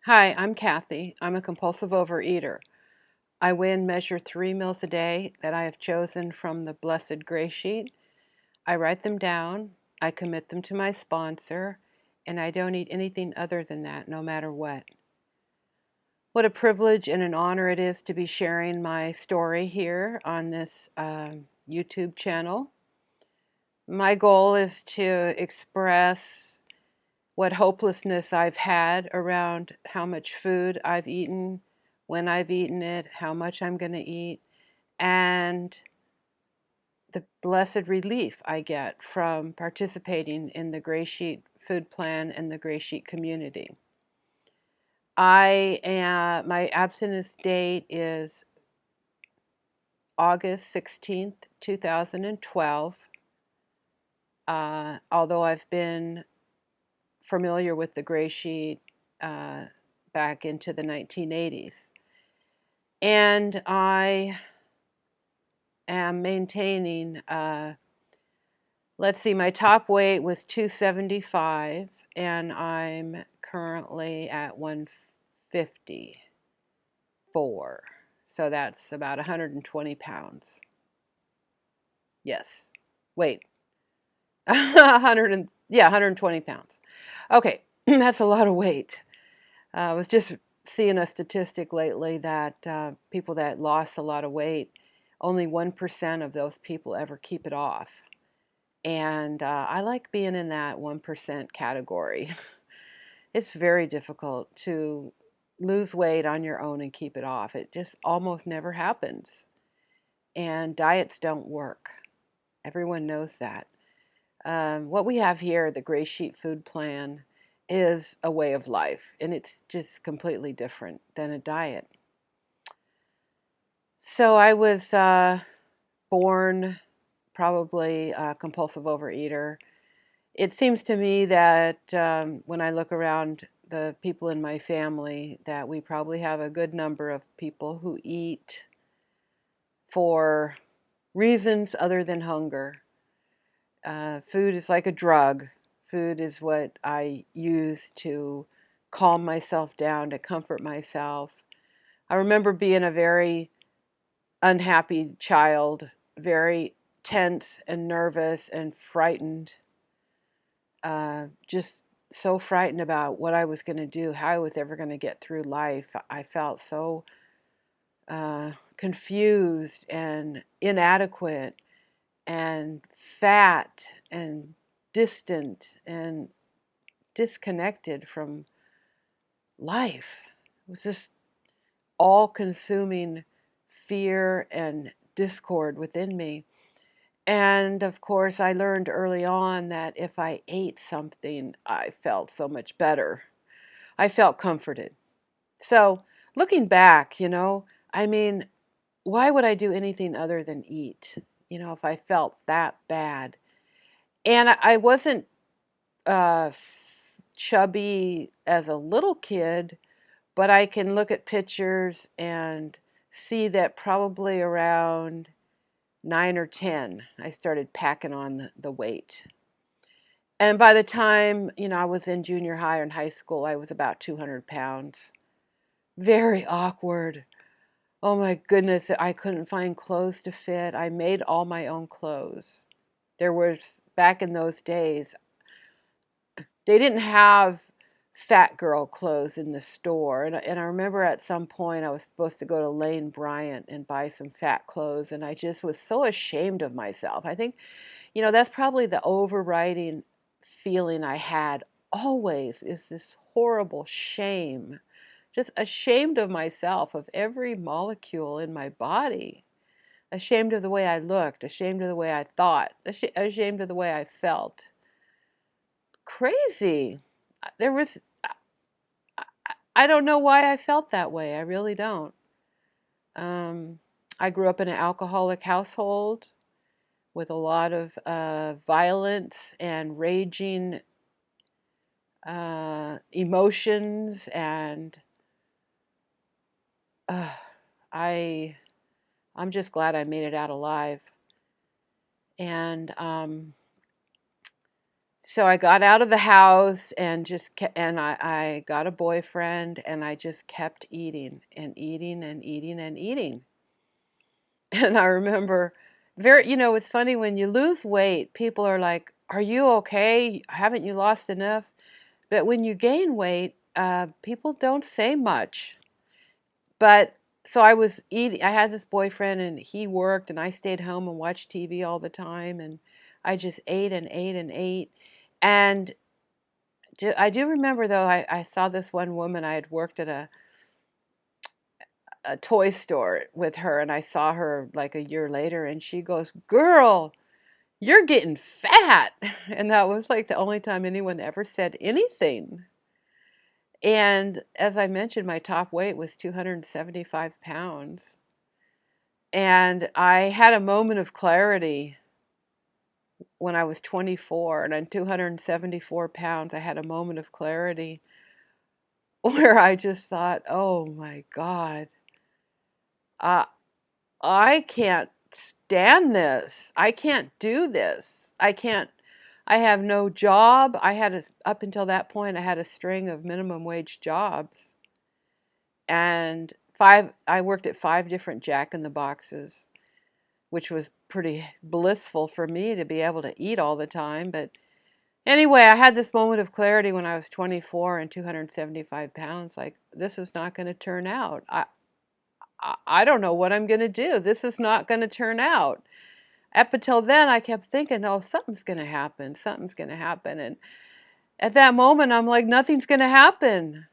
Hi, I'm Kathy. I'm a compulsive overeater. I weigh and measure 3 meals a day that I have chosen from the blessed gray sheet. I write them down, I commit them to my sponsor, and I don't eat anything other than that, no matter what. What a privilege and an honor it is to be sharing my story here on this YouTube channel. My goal is to express what hopelessness I've had around how much food I've eaten, when I've eaten it, how much I'm going to eat, and the blessed relief I get from participating in the Gray Sheet food plan and the Gray Sheet community. My abstinence date is August 16th, 2012. Although I've been familiar with the Gray Sheet back into the 1980s. And I am maintaining, let's see, my top weight was 275, and I'm currently at 154. So that's about 120 pounds. Yes. Wait. 120 pounds. Okay, that's a lot of weight. I was just seeing a statistic lately that people that lost a lot of weight, only 1% of those people ever keep it off. And I like being in that 1% category. It's very difficult to lose weight on your own and keep it off. It just almost never happens. And diets don't work. Everyone knows that. What we have here, the Gray Sheet Food Plan, is a way of life, and it's just completely different than a diet. So I was born probably a compulsive overeater. It seems to me that when I look around the people in my family, that we probably have a good number of people who eat for reasons other than hunger. Food is like a drug. Food is what I use to calm myself down, to comfort myself. I remember being a very unhappy child, very tense and nervous and frightened, just so frightened about what I was going to do, how I was ever going to get through life. I felt so confused and inadequate and fat and distant and disconnected from life. It was just all consuming fear and discord within me. And of course, I learned early on that if I ate something, I felt so much better. I felt comforted. So, looking back, I mean, why would I do anything other than eat? If I felt that bad. And I wasn't uh, chubby as a little kid, but I can look at pictures and see that probably around 9 or 10, I started packing on the weight. And by the time, I was in junior high or in high school, I was about 200 pounds. Very awkward. Oh my goodness, I couldn't find clothes to fit. I made all my own clothes. There was, back in those days, they didn't have fat girl clothes in the store. And I remember at some point I was supposed to go to Lane Bryant and buy some fat clothes, and I just was so ashamed of myself. I think, that's probably the overriding feeling I had always, is this horrible shame. Just ashamed of myself, of every molecule in my body. Ashamed of the way I looked, ashamed of the way I thought, ashamed of the way I felt. Crazy. There was, I don't know why I felt that way. I really don't. Um, I grew up in an alcoholic household with a lot of violence and raging emotions, and uh, I I'm just glad I made it out alive. And So I got out of the house and I got a boyfriend, and I just kept eating and eating and eating and eating. And I remember it's funny when you lose weight, people are like, "Are you okay? Haven't you lost enough?" But when you gain weight, people don't say much. But so I was eating. I had this boyfriend, and he worked, and I stayed home and watched TV all the time, and I just ate and ate and ate. And I do remember, though, I saw this one woman. I had worked at a toy store with her, and I saw her like a year later, and she goes, "Girl, you're getting fat." And that was like the only time anyone ever said anything. And as I mentioned, my top weight was 275 pounds. And I had a moment of clarity when I was 24, and on 274 pounds, I had a moment of clarity where I just thought, oh my God, uh, I can't stand this. I can't do this. I can't. I have no job. Up until that point, I had a string of minimum wage jobs, and I worked at 5 different Jack in the Boxes, which was pretty blissful for me to be able to eat all the time. But anyway, I had this moment of clarity when I was 24 and 275 pounds. Like, this is not going to turn out. I don't know what I'm going to do. This is not going to turn out. Up until then, I kept thinking, oh, something's going to happen. Something's going to happen. And at that moment, I'm like, nothing's going to happen.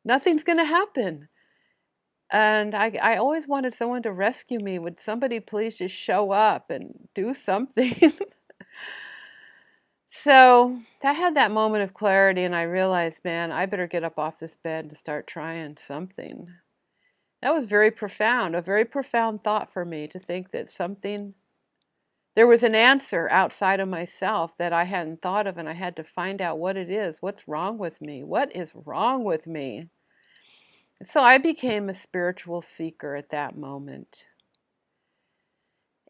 Nothing's going to happen. And I always wanted someone to rescue me. Would somebody please just show up and do something? So I had that moment of clarity, and I realized, man, I better get up off this bed and start trying something. That was very profound, a very profound thought for me, to think that there was an answer outside of myself that I hadn't thought of, and I had to find out what it is. What's wrong with me? What is wrong with me? So I became a spiritual seeker at that moment.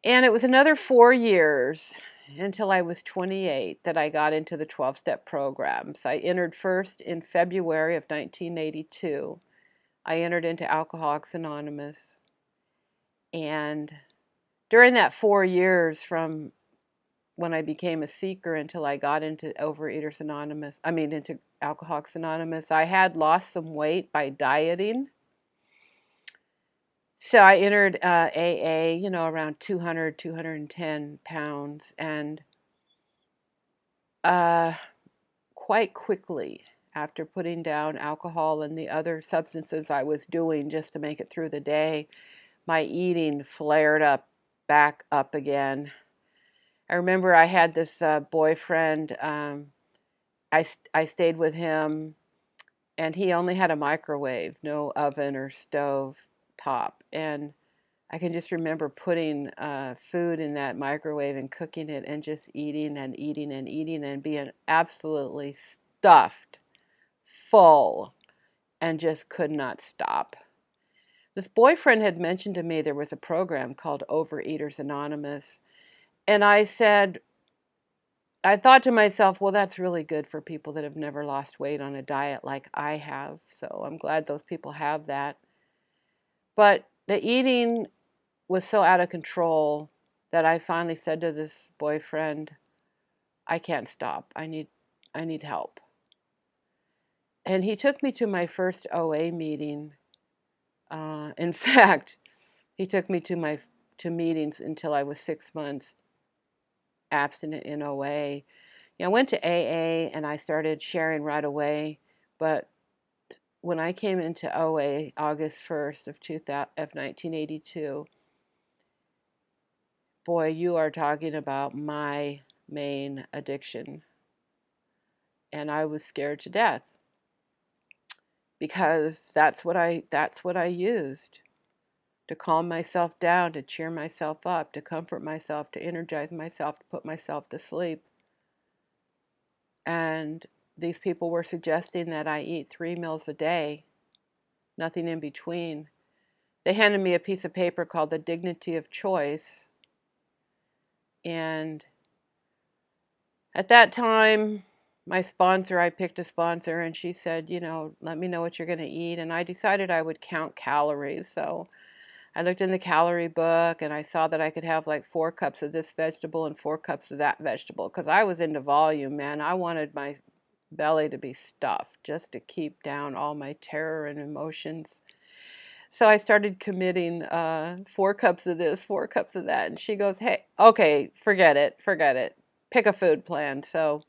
And it was another 4 years until I was 28 that I got into the 12-step programs. I entered first in February of 1982. I entered into Alcoholics Anonymous. And during that 4 years, from when I became a seeker until I got into into Alcoholics Anonymous, I had lost some weight by dieting. So I entered AA, around 200, 210 pounds, and quite quickly, after putting down alcohol and the other substances I was doing just to make it through the day, my eating flared back up again. I remember I had this boyfriend. I stayed with him, and he only had a microwave, no oven or stove top. And I can just remember putting food in that microwave and cooking it and just eating and eating and eating and being absolutely stuffed, full, and just could not stop. This boyfriend had mentioned to me there was a program called Overeaters Anonymous. And I thought to myself, well, that's really good for people that have never lost weight on a diet like I have. So I'm glad those people have that. But the eating was so out of control that I finally said to this boyfriend, I can't stop. I need help. And he took me to my first OA meeting. In fact, he took me to meetings until I was 6 months abstinent in OA. I went to AA and I started sharing right away, but when I came into OA August 1st of 1982, boy, you are talking about my main addiction. And I was scared to death because that's what I used to calm myself down, to cheer myself up, to comfort myself, to energize myself, to put myself to sleep. And these people were suggesting that I eat 3 meals a day, nothing in between. They handed me a piece of paper called The Dignity of Choice. And at that time, my sponsor, I picked a sponsor, and she said, let me know what you're going to eat. And I decided I would count calories. So I looked in the calorie book, and I saw that I could have like 4 cups of this vegetable and 4 cups of that vegetable, because I was into volume, man. I wanted my belly to be stuffed just to keep down all my terror and emotions. So I started committing 4 cups of this, 4 cups of that. And she goes, hey, okay, forget it, forget it. Pick a food plan. So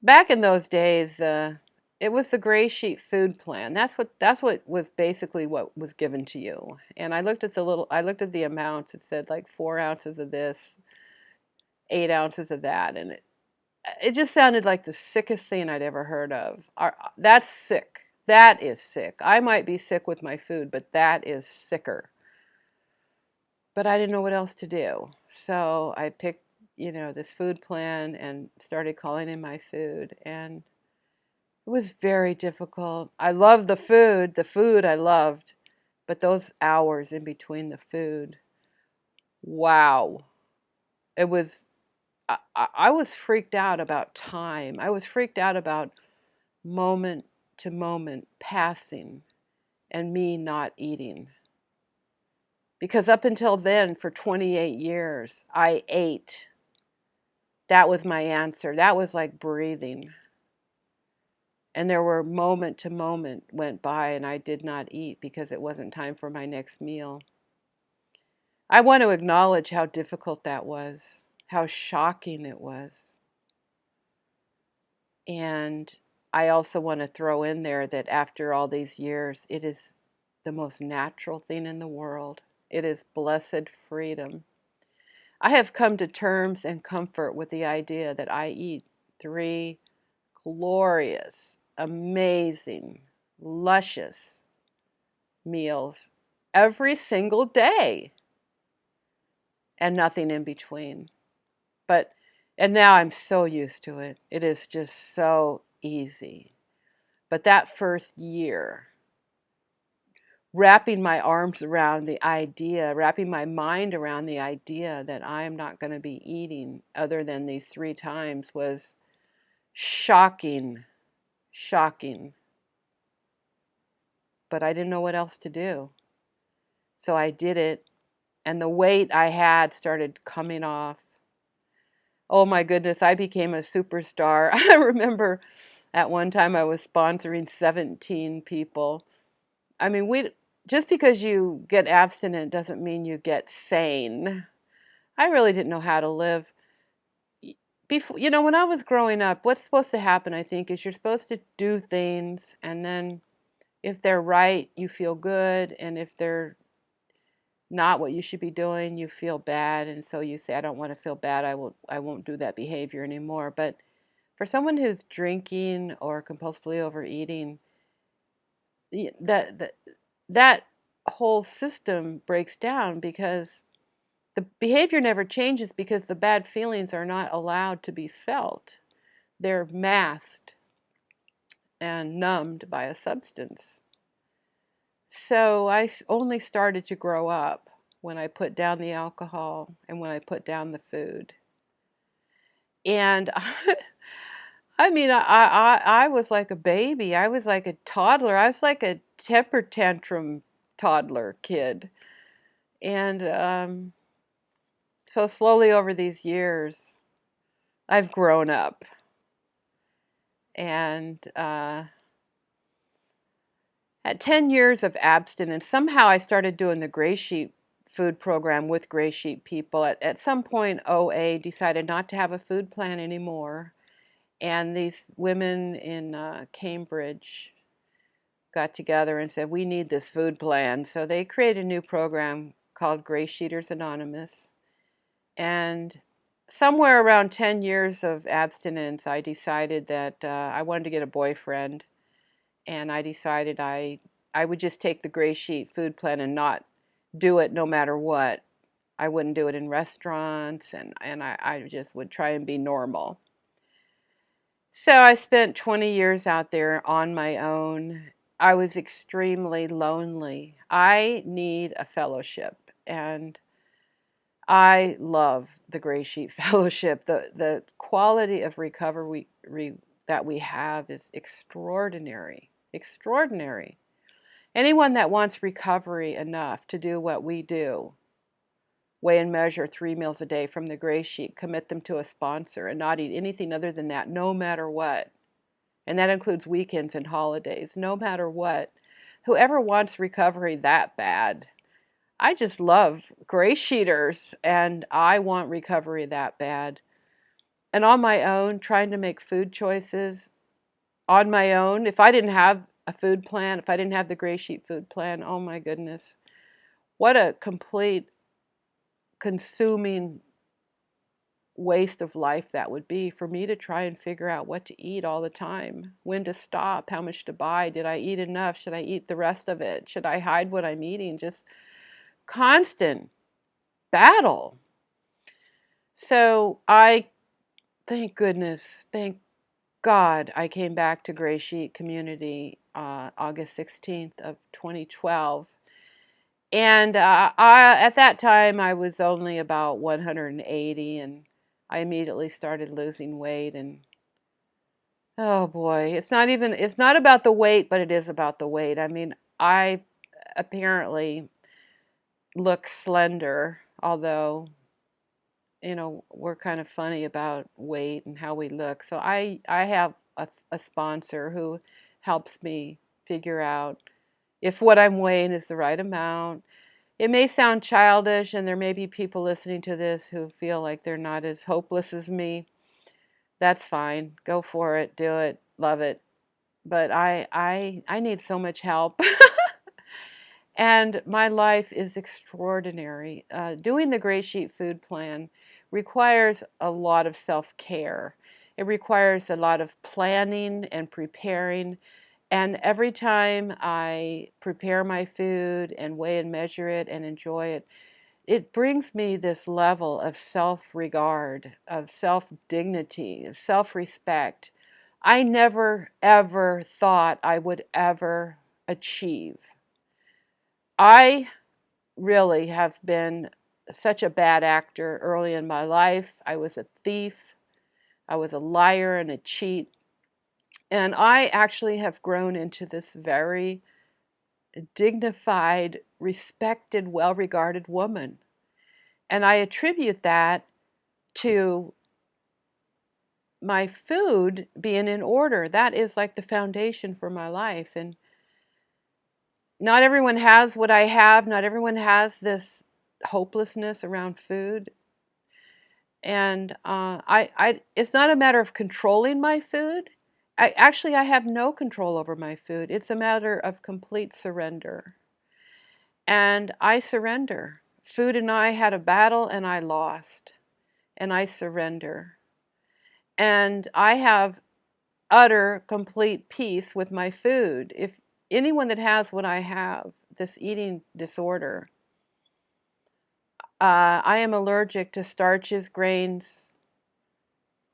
back in those days, it was the gray sheet food plan. That's what was basically what was given to you. And I looked at the amounts. It said like 4 ounces of this, 8 ounces of that, and it just sounded like the sickest thing I'd ever heard of. That's sick. That is sick. I might be sick with my food, but that is sicker. But I didn't know what else to do. So I picked, this food plan and started calling in my food. And it was very difficult. I loved the food I loved, but those hours in between the food, wow. It was, I was freaked out about time. I was freaked out about moment to moment passing and me not eating. Because up until then, for 28 years, I ate. That was my answer. That was like breathing. And there were moment to moment went by and I did not eat because it wasn't time for my next meal. I want to acknowledge how difficult that was, how shocking it was. And I also want to throw in there that after all these years, it is the most natural thing in the world. It is blessed freedom. I have come to terms and comfort with the idea that I eat 3 glorious, amazing, luscious meals every single day and nothing in between. And now I'm so used to it. It is just so easy. But that first year, wrapping my arms around the idea, wrapping my mind around the idea that I'm not going to be eating other than these 3 times was shocking, shocking. But I didn't know what else to do. So I did it, and the weight I had started coming off. Oh my goodness, I became a superstar. I remember at one time I was sponsoring 17 people. I mean, just because you get abstinent doesn't mean you get sane. I really didn't know how to live. Before, when I was growing up, what's supposed to happen, I think, is you're supposed to do things, and then if they're right, you feel good, and if they're not what you should be doing, you feel bad, and so you say, I don't want to feel bad. I won't do that behavior anymore. But for someone who's drinking or compulsively overeating, that whole system breaks down because the behavior never changes because the bad feelings are not allowed to be felt. They're masked and numbed by a substance. So I only started to grow up when I put down the alcohol and when I put down the food. And I mean, I was like a baby. I was like a toddler. I was like a temper tantrum toddler kid. And so slowly over these years, I've grown up. And at 10 years of abstinence, somehow I started doing the Gray Sheet food program with Gray Sheet people. At some point, OA decided not to have a food plan anymore. And these women in Cambridge got together and said, we need this food plan. So they created a new program called GreySheeters Anonymous. And somewhere around 10 years of abstinence, I decided that I wanted to get a boyfriend. And I decided I would just take the Gray Sheet food plan and not do it no matter what. I wouldn't do it in restaurants, and I just would try and be normal. So I spent 20 years out there on my own. I was extremely lonely. I need a fellowship, and I love the Gray Sheet Fellowship. The quality of recovery that we have is extraordinary. Extraordinary. Anyone that wants recovery enough to do what we do, weigh and measure 3 meals a day from the Gray Sheet, commit them to a sponsor, and not eat anything other than that, no matter what. And that includes weekends and holidays, no matter what. Whoever wants recovery that bad, I just love GreySheeters, and I want recovery that bad. And on my own, trying to make food choices on my own, if I didn't have a food plan, if I didn't have the Gray Sheet food plan, oh my goodness, what a complete consuming waste of life that would be for me to try and figure out what to eat all the time, when to stop, how much to buy, did I eat enough, should I eat the rest of it, should I hide what I'm eating, just constant battle. So I, thank goodness, thank God, I came back to Gray Sheet Community August 16th of 2012. And at that time, I was only about 180, and I immediately started losing weight. And oh boy, it's not about the weight, but it is about the weight. I mean, I apparently look slender, although, we're kind of funny about weight and how we look. So I have a sponsor who helps me figure out if what I'm weighing is the right amount. It may sound childish, and there may be people listening to this who feel like they're not as hopeless as me. That's fine. Go for it. Do it. Love it. But I need so much help. And my life is extraordinary. Doing the Gray Sheet food plan requires a lot of self-care. It requires a lot of planning and preparing. And every time I prepare my food and weigh and measure it and enjoy it, it brings me this level of self-regard, of self-dignity, of self-respect I never, ever thought I would ever achieve. I really have been such a bad actor early in my life. I was a thief, I was a liar and a cheat. And I actually have grown into this very dignified, respected, well-regarded woman. And I attribute that to my food being in order. That is like the foundation for my life. And not everyone has what I have. Not everyone has this hopelessness around food. And it's not a matter of controlling my food. I have no control over my food. It's a matter of complete surrender. And I surrender. Food and I had a battle, and I lost. And I surrender. And I have utter, complete peace with my food. If anyone that has what I have, this eating disorder, I am allergic to starches, grains,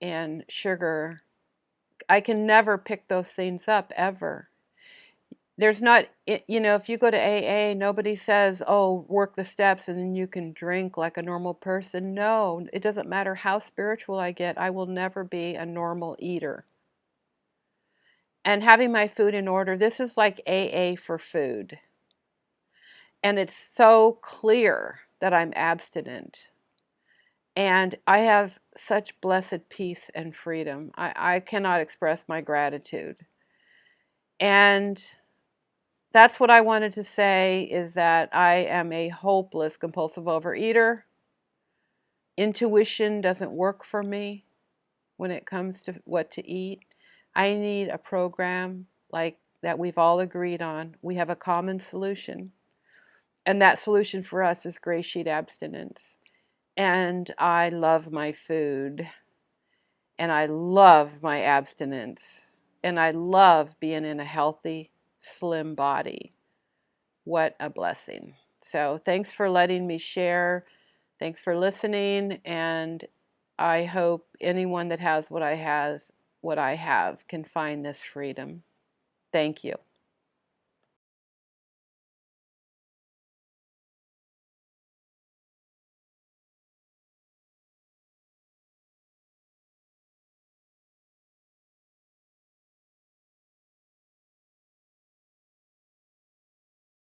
and sugar. I can never pick those things up, ever. There's not, if you go to AA, nobody says, oh, work the steps and then you can drink like a normal person. No, it doesn't matter how spiritual I get, I will never be a normal eater. And having my food in order, this is like AA for food. And it's so clear that I'm abstinent. And I have such blessed peace and freedom. I cannot express my gratitude. And that's what I wanted to say, is that I am a hopeless compulsive overeater. Intuition doesn't work for me when it comes to what to eat. I need a program like that we've all agreed on. We have a common solution. And that solution for us is Gray Sheet Abstinence. And I love my food. And I love my abstinence. And I love being in a healthy, slim body. What a blessing. So thanks for letting me share. Thanks for listening. And I hope anyone that has what I have can find this freedom. Thank you.